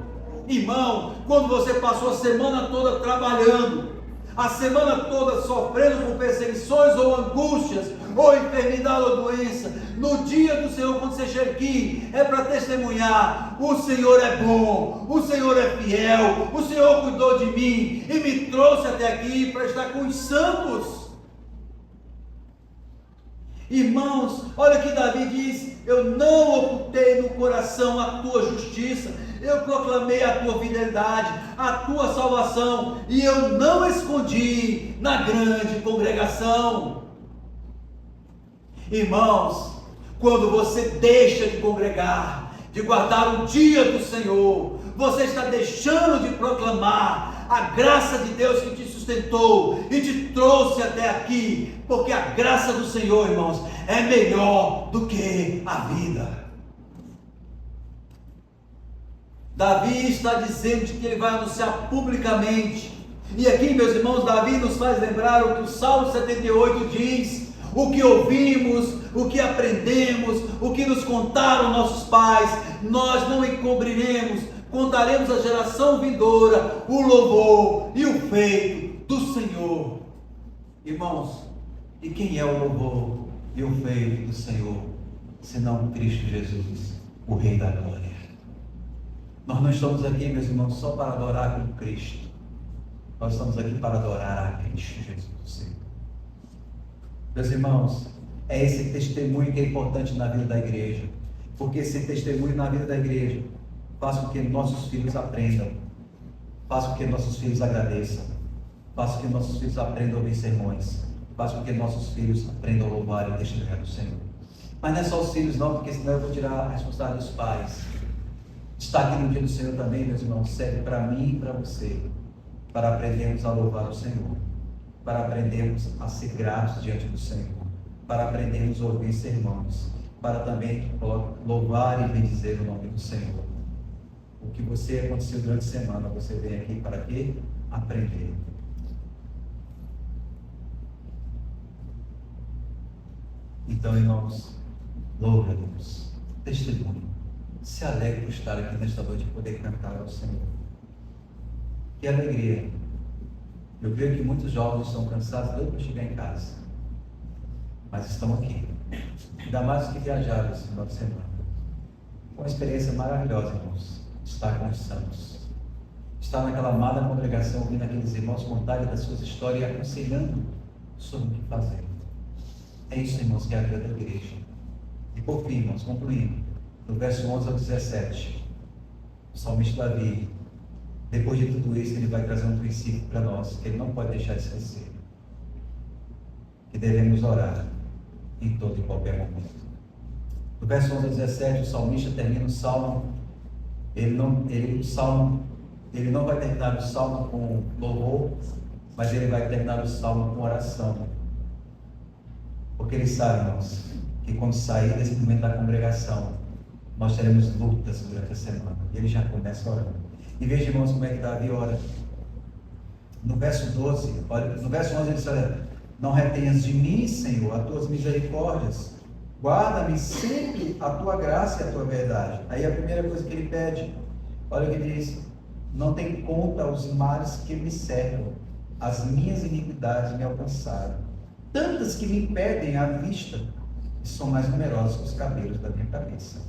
S1: Irmão, quando você passou a semana toda trabalhando, a semana toda sofrendo por perseguições ou angústias, ou enfermidade ou doença, no dia do Senhor, quando você chega aqui, é para testemunhar: o Senhor é bom, o Senhor é fiel, o Senhor cuidou de mim e me trouxe até aqui para estar com os santos. Irmãos, olha o que Davi diz: eu não ocultei no coração a tua justiça, eu proclamei a tua fidelidade, a tua salvação, e eu não escondi na grande congregação. Irmãos, quando você deixa de congregar, de guardar o dia do Senhor, você está deixando de proclamar a graça de Deus que te sustentou e te trouxe até aqui, porque a graça do Senhor, irmãos, é melhor do que a vida. Davi está dizendo que ele vai anunciar publicamente, e aqui, meus irmãos, Davi nos faz lembrar o que o Salmo 78 diz: o que ouvimos, o que aprendemos, o que nos contaram nossos pais, nós não encobriremos, contaremos à geração vindoura o louvor e o feito do Senhor. Irmãos, e quem é o louvor e o feito do Senhor, senão Cristo Jesus, o Rei da Glória? Nós não estamos aqui, meus irmãos, só para adorar com Cristo. Nós estamos aqui para adorar a Cristo Jesus, Senhor. Meus irmãos, é esse testemunho que é importante na vida da igreja, porque esse testemunho na vida da igreja faz com que nossos filhos aprendam, faz com que nossos filhos agradeçam, faz com que nossos filhos aprendam a ouvir sermões, faz com que nossos filhos aprendam a louvar e testemunhar do Senhor. Mas não é só os filhos não, porque senão eu vou tirar a responsabilidade dos pais. Estar aqui no dia do Senhor também, meus irmãos, serve para mim e para você, para aprendermos a louvar o Senhor, para aprendermos a ser gratos diante do Senhor, para aprendermos a ouvir sermões, para também louvar e bendizer o nome do Senhor. O que você aconteceu durante a semana, você vem aqui para quê? Aprender. Então, irmãos, louve a Deus, testemunhe, se alegre por estar aqui nesta noite e poder cantar ao Senhor. Que alegria! Eu creio que muitos jovens estão cansados doidos para chegar em casa, mas estão aqui, ainda mais do que viajaram esse final de semana. Uma experiência maravilhosa, irmãos, estar com os santos, estar naquela amada congregação, ouvindo aqueles irmãos contarem das suas histórias e aconselhando sobre o que fazer. É isso, irmãos, que é a vida da igreja. E por fim, irmãos, concluindo, no verso 11 ao 17, o salmista Davi, depois de tudo isso, ele vai trazer um princípio para nós, que ele não pode deixar de esquecer, que devemos orar em todo e qualquer momento. No verso 11 ao 17, o salmista termina o salmo o salmo, ele não vai terminar o salmo com louvor, mas ele vai terminar o salmo com oração. Porque ele sabe, irmãos, que quando sair desse momento da congregação, nós teremos lutas durante a semana. E ele já começa orando. E veja, irmãos, como é que Davi ora. No verso 12, olha, no verso 11 ele diz: olha, não retenhas de mim, Senhor, as tuas misericórdias. Guarda-me sempre a tua graça e a tua verdade. Aí a primeira coisa que ele pede, olha o que ele diz: não tem conta os males que me cercam, as minhas iniquidades me alcançaram, tantas que me impedem a vista, e são mais numerosos que os cabelos da minha cabeça,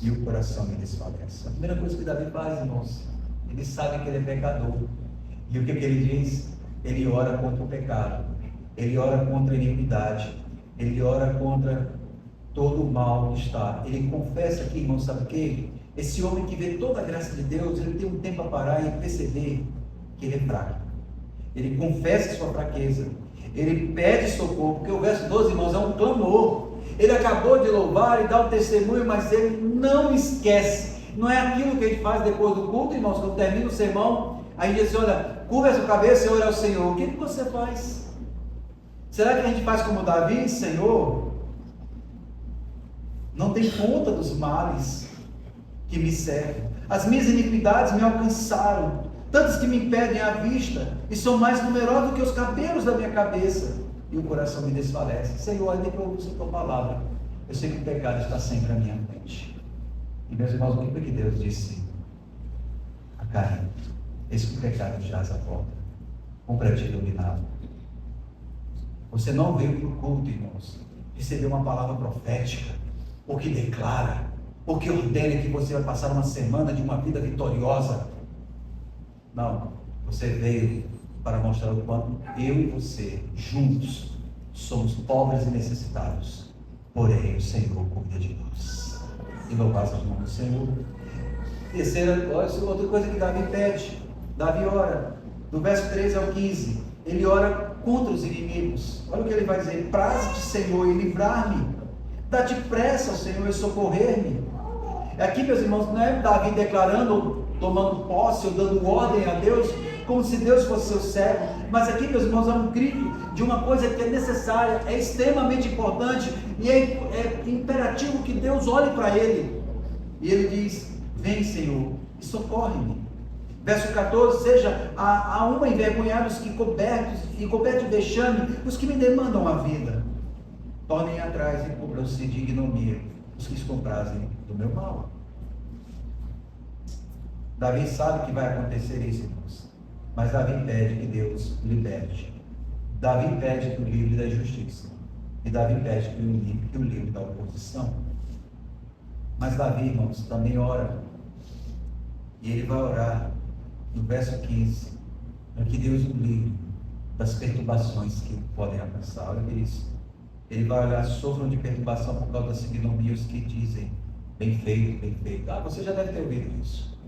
S1: e o coração me desfalece. A primeira coisa que Davi faz, irmãos, ele sabe que ele é pecador. E o que ele diz? Ele ora contra o pecado, ele ora contra a iniquidade, ele ora contra todo o mal que está. Ele confessa aqui, irmão, sabe o que? Esse homem que vê toda a graça de Deus, ele tem um tempo a parar e perceber que ele é fraco. Ele confessa a sua fraqueza, ele pede socorro, porque o verso 12, irmãos, é um clamor. Ele acabou de louvar e dar um testemunho, mas ele não esquece. Não é aquilo que a gente faz depois do culto, irmãos, quando termina o sermão, a gente diz: olha, curva a sua cabeça e ore ao Senhor. O que você faz? Será que a gente faz como Davi? Senhor, não tem conta dos males que me cercam, as minhas iniquidades me alcançaram, tantas que me impedem a vista, e são mais numerosos do que os cabelos da minha cabeça, e o coração me desfalece. Senhor, ainda que eu use a tua palavra, eu sei que o pecado está sempre à minha frente. E meus irmãos, o que foi que Deus disse a Caim? Eis que o pecado jaz à porta, compra ti dominado. Você não veio para o culto, irmãos, receber uma palavra profética, ou que declara, ou que ordena que você vai passar uma semana de uma vida vitoriosa. Não, você veio para mostrar o quanto eu e você, juntos, somos pobres e necessitados, porém o Senhor cuida de nós. E louvado seja o nome do Senhor. Terceira, outra coisa que Davi pede. Davi ora, do verso 13 ao 15, ele ora contra os inimigos. Olha o que ele vai dizer: praze-te, Senhor, e livrar-me, dá-te pressa, Senhor, e socorrer-me. Aqui, meus irmãos, não é Davi declarando, tomando posse ou dando ordem a Deus, como se Deus fosse seu servo, mas aqui, meus irmãos, é um grito de uma coisa que é necessária, é extremamente importante, e é imperativo que Deus olhe para ele. E ele diz: vem, Senhor, e socorre-me. Verso 14: seja a uma envergonhados que cobertos de vexame os que me demandam a vida. Tornem atrás e cubram-se de ignomia os que se comprazem do meu mal. Davi sabe que vai acontecer isso, irmãos, mas Davi pede que Deus o liberte. Davi pede que o livre da injustiça, e Davi pede que o livre da oposição. Mas Davi, irmãos, também ora, e ele vai orar no verso 15, para que Deus o livre das perturbações que podem alcançar. Olha isso. Ele vai olhar: sofram de perturbação por causa das ignomínias que dizem: bem feito, bem feito. Você já deve ter ouvido isso.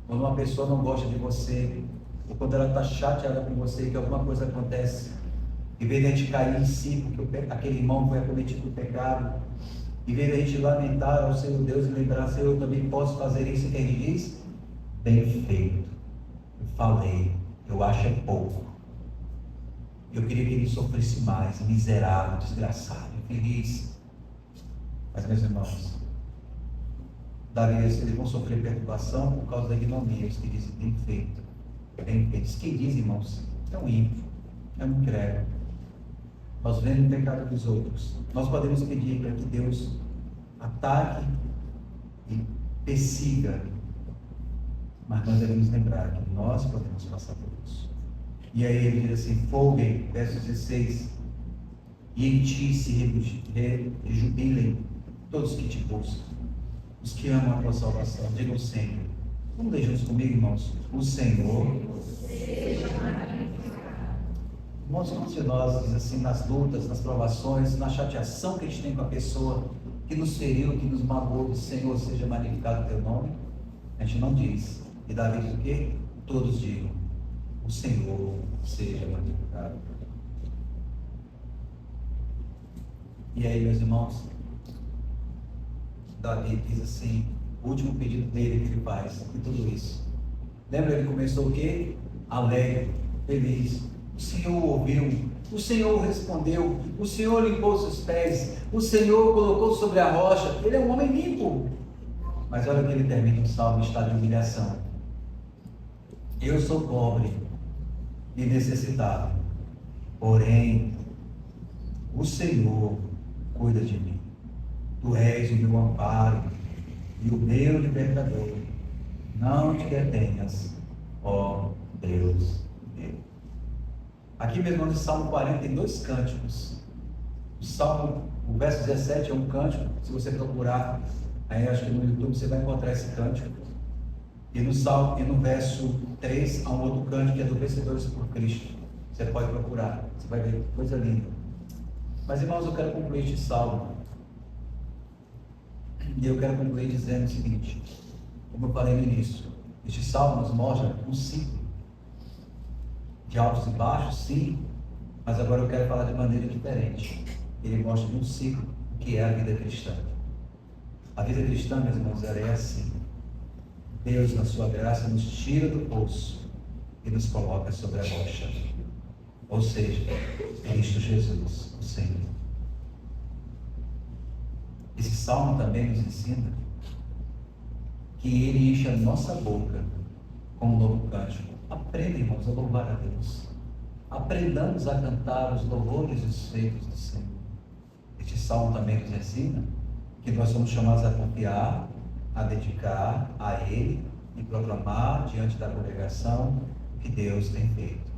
S1: Quando uma pessoa não gosta de você, ou quando ela está chateada com você, que alguma coisa acontece, em vez de a gente cair em si, porque aquele irmão foi acometido do pecado, em vez de a gente lamentar ao Senhor Deus e lembrar: Senhor, eu também posso fazer isso, e ele diz: bem feito, eu falei, eu acho é pouco. Eu queria que ele sofresse mais, miserável, desgraçado, infeliz. Mas, meus irmãos, Davi, eles vão sofrer perturbação por causa da ignomia. Eles que dizem: bem feito, bem feito. Quem diz, irmãos, é um ímpio, é um incrédulo. Nós vemos o pecado dos outros. Nós podemos pedir para que Deus ataque e persiga, mas nós devemos lembrar que nós podemos passar por isso. E aí ele diz assim: folguem, verso 16, e em ti se rejubilem todos que te buscam, os que amam a tua salvação. Digam sempre, vamos ler juntos comigo, irmãos: o Senhor. Irmãos, quantos de nós, diz assim, nas lutas, nas provações, na chateação que a gente tem com a pessoa que nos feriu, que nos magoou, diz: Senhor, seja magnificado o teu nome? A gente não diz. E Davi diz o quê? Todos digam: o Senhor seja magnificado. E aí, meus irmãos, Davi diz assim: o último pedido dele que ele faz em tudo isso. Lembra, ele começou o quê? Alegre, feliz. O Senhor ouviu, o Senhor respondeu, o Senhor limpou seus pés, o Senhor colocou sobre a rocha. Ele é um homem limpo. Mas olha que ele termina o salmo em estado de humilhação. Eu sou pobre e necessitado, porém o Senhor cuida de mim. Tu és o meu amparo e o meu libertador. Não te detenhas, ó Deus meu. Aqui mesmo no Salmo 40 tem dois cânticos. O verso 17 é um cântico. Se você procurar, aí acho que no YouTube você vai encontrar esse cântico. E no verso 3 há um outro cântico que é do Vencedores por Cristo. Você pode procurar, você vai ver, coisa linda. Mas irmãos, eu quero concluir este salmo. E eu quero concluir dizendo o seguinte: como eu falei no início, este salmo nos mostra um ciclo de altos e baixos, sim, mas agora eu quero falar de maneira diferente. Ele mostra um ciclo que é a vida cristã. A vida cristã, meus irmãos, ela é assim. Deus, na sua graça, nos tira do poço e nos coloca sobre a rocha. Ou seja, Cristo Jesus, o Senhor. Esse salmo também nos ensina que ele enche a nossa boca com um novo cântico. Aprenda, irmãos, a louvar a Deus. Aprendamos a cantar os louvores e os feitos do Senhor. Este salmo também nos ensina que nós somos chamados a confiar, a dedicar a Ele e proclamar diante da congregação o que Deus tem feito.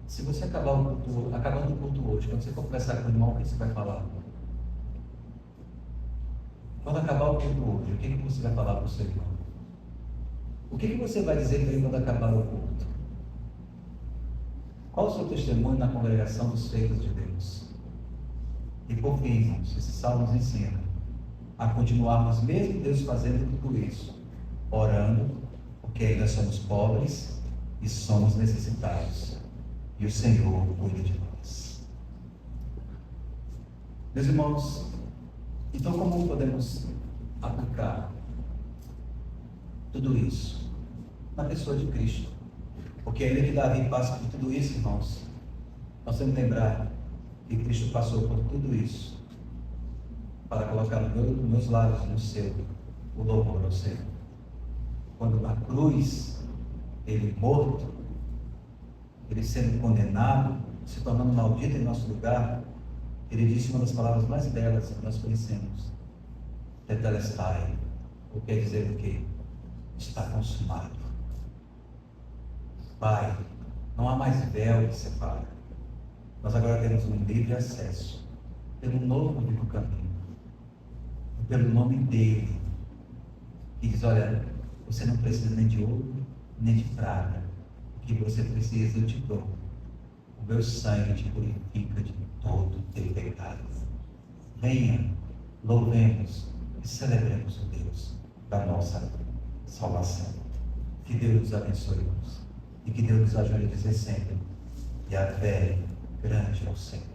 S1: Se você acabando o culto hoje, quando você for conversar com o irmão, o que você vai falar? Quando acabar o culto hoje, o que você vai falar para o seu irmão? O que você vai dizer para ele quando acabar o culto? Qual o seu testemunho na congregação dos feitos de Deus? E por fim, irmãos, esse salmo nos ensina a continuarmos, mesmo Deus fazendo tudo isso, orando, porque ainda somos pobres e somos necessitados. E o Senhor cuida de nós. Meus irmãos, então como podemos aplicar tudo isso na pessoa de Cristo? Porque ainda que Davi passe por tudo isso, irmãos, nós temos que lembrar que Cristo passou por tudo isso para colocar nos meus lábios e no seu o louvor ao Senhor. Quando na cruz, ele morto, ele sendo condenado, se tornando maldito em nosso lugar, ele disse uma das palavras mais belas que nós conhecemos: Tetelestai, o que quer dizer o quê? Está consumado. Pai, não há mais véu que separa. Nós agora temos um livre acesso pelo novo e vivo caminho, pelo nome dele, que diz: olha, você não precisa nem de ouro, nem de prata. O que você precisa eu te dou. O meu sangue te purifica de todo o teu pecado. Venha, louvemos e celebremos o Deus da nossa salvação. Que Deus nos abençoe, irmãos, e que Deus nos ajude a dizer sempre: e a fé grande ao Senhor.